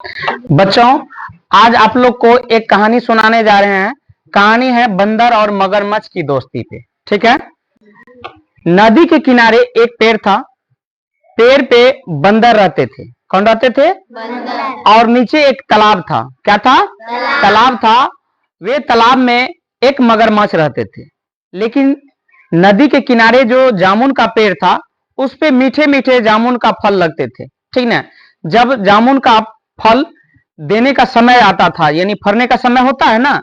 बच्चों, आज आप लोग को एक कहानी सुनाने जा रहे हैं। कहानी है बंदर और मगरमच्छ की दोस्ती पे। ठीक है। नदी के किनारे एक पेड़ था। पेड़ पे बंदर रहते थे। कौन रहते थे? बंदर। और नीचे एक तालाब था। क्या था? तालाब था। वे तालाब में एक मगरमच्छ रहते थे। लेकिन नदी के किनारे जो जामुन का पेड़ था, उस पे मीठे मीठे जामुन का फल लगते थे। ठीक ना। जब जामुन का फल देने का समय आता था, यानी फरने का समय होता है ना,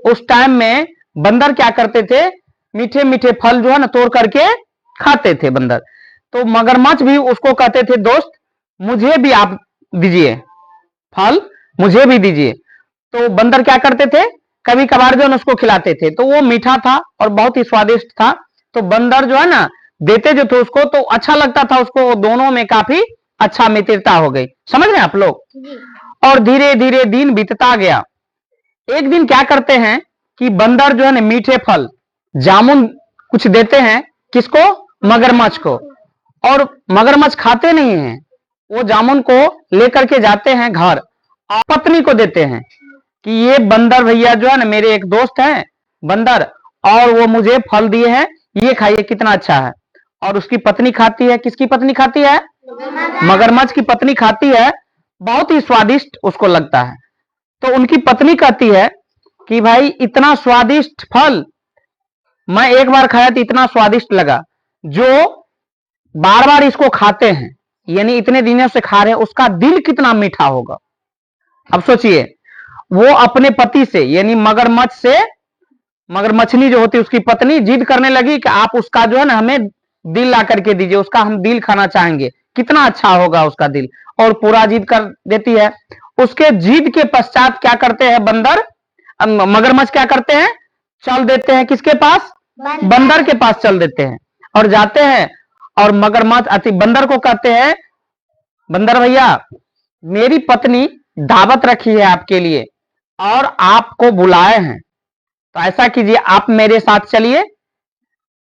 उस टाइम में बंदर क्या करते थे? मीठे मीठे फल जो है ना तोड़ करके खाते थे बंदर। तो मगरमच्छ भी उसको कहते थे, दोस्त मुझे भी आप दीजिए फल, मुझे भी दीजिए। तो बंदर क्या करते थे? कभी कभार जो है उसको खिलाते थे। तो वो मीठा था और बहुत ही स्वादिष्ट था। तो बंदर जो है ना देते जो थे उसको, तो अच्छा लगता था उसको। दोनों में काफी अच्छा मित्रता हो गई। समझ रहे हैं आप लोग? और धीरे धीरे दिन बीतता गया। एक दिन क्या करते हैं कि बंदर जो है ना मीठे फल जामुन कुछ देते हैं। किसको? मगरमच्छ को। और मगरमच्छ खाते नहीं हैं। वो जामुन को लेकर के जाते हैं घर और पत्नी को देते हैं कि ये बंदर भैया जो है ना मेरे एक दोस्त हैं बंदर, और वो मुझे फल दिए हैं, ये खाइए कितना अच्छा है। और उसकी पत्नी खाती है। किसकी पत्नी खाती है? मगरमच्छ की पत्नी खाती है। बहुत ही स्वादिष्ट उसको लगता है। तो उनकी पत्नी कहती है कि भाई इतना स्वादिष्ट फल मैं एक बार खाया तो इतना स्वादिष्ट लगा, जो बार बार इसको खाते हैं, यानी इतने दिनों से खा रहे हैं, उसका दिल कितना मीठा होगा। अब सोचिए, वो अपने पति से यानी मगरमच्छ से, मगरमच्छनी जो होती है उसकी पत्नी जिद करने लगी कि आप उसका जो है ना हमें दिल ला करके दीजिए, उसका हम दिल खाना चाहेंगे, कितना अच्छा होगा उसका दिल। और पूरा जिद कर देती है। उसके जिद के पश्चात क्या करते हैं बंदर, मगरमच्छ क्या करते हैं? चल देते हैं किसके पास? बंदर के पास चल देते हैं और जाते हैं। और मगरमच्छ अति बंदर को कहते हैं, बंदर भैया मेरी पत्नी दावत रखी है आपके लिए और आपको बुलाए हैं, तो ऐसा कीजिए आप मेरे साथ चलिए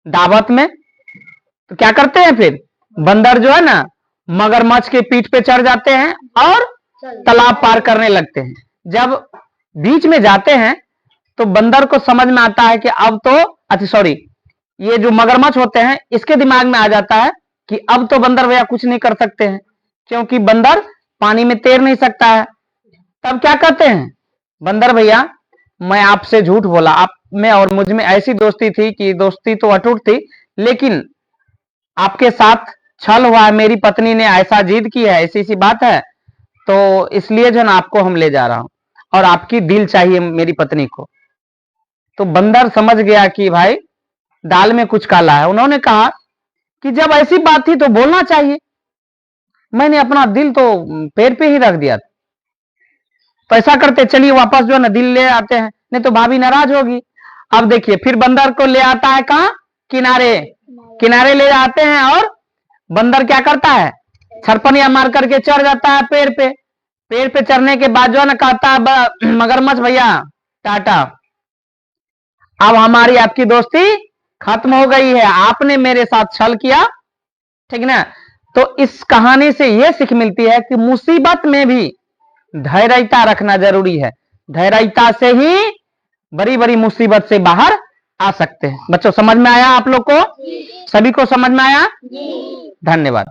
दावत में। तो क्या करते हैं फिर? बंदर जो है ना मगरमच्छ के पीठ पे चढ़ जाते हैं और तालाब पार करने लगते हैं। जब बीच में जाते हैं तो बंदर को समझ में आता है कि अब तो, अच्छा सॉरी, ये जो मगरमच्छ होते हैं इसके दिमाग में आ जाता है कि अब तो बंदर भैया कुछ नहीं कर सकते हैं, क्योंकि बंदर पानी में तैर नहीं सकता है। तब क्या कहते हैं? बंदर भैया मैं आपसे झूठ बोला, आप में और मुझ में ऐसी दोस्ती थी कि दोस्ती तो अटूट थी, लेकिन आपके साथ छल हुआ है, मेरी पत्नी ने ऐसा जिद की है, ऐसी सी बात है, तो इसलिए जो ना आपको हम ले जा रहा हूं और आपकी दिल चाहिए मेरी पत्नी को। तो बंदर समझ गया कि भाई दाल में कुछ काला है। उन्होंने कहा कि जब ऐसी बात थी तो बोलना चाहिए, मैंने अपना दिल तो पेड़ पे ही रख दिया था। तो ऐसा करते चलिए वापस जो है ना दिल ले आते हैं, नहीं तो भाभी नाराज होगी। अब देखिए फिर बंदर को ले आता है कहां? किनारे। किनारे ले आते हैं और बंदर क्या करता है? छरपनिया मार करके चढ़ जाता है पेड़ पे। पेड़ पे चढ़ने के बाद जो है ना कहता है मगरमच्छ भैया टाटा, अब हमारी आपकी दोस्ती खत्म हो गई है, आपने मेरे साथ छल किया। ठीक ना। तो इस कहानी से यह सीख मिलती है कि मुसीबत में भी धैर्यता रखना जरूरी है। धैर्यता से ही बड़ी बड़ी मुसीबत से बाहर आ सकते हैं। बच्चों समझ में आया आप लोग को? सभी को समझ में आया? धन्यवाद।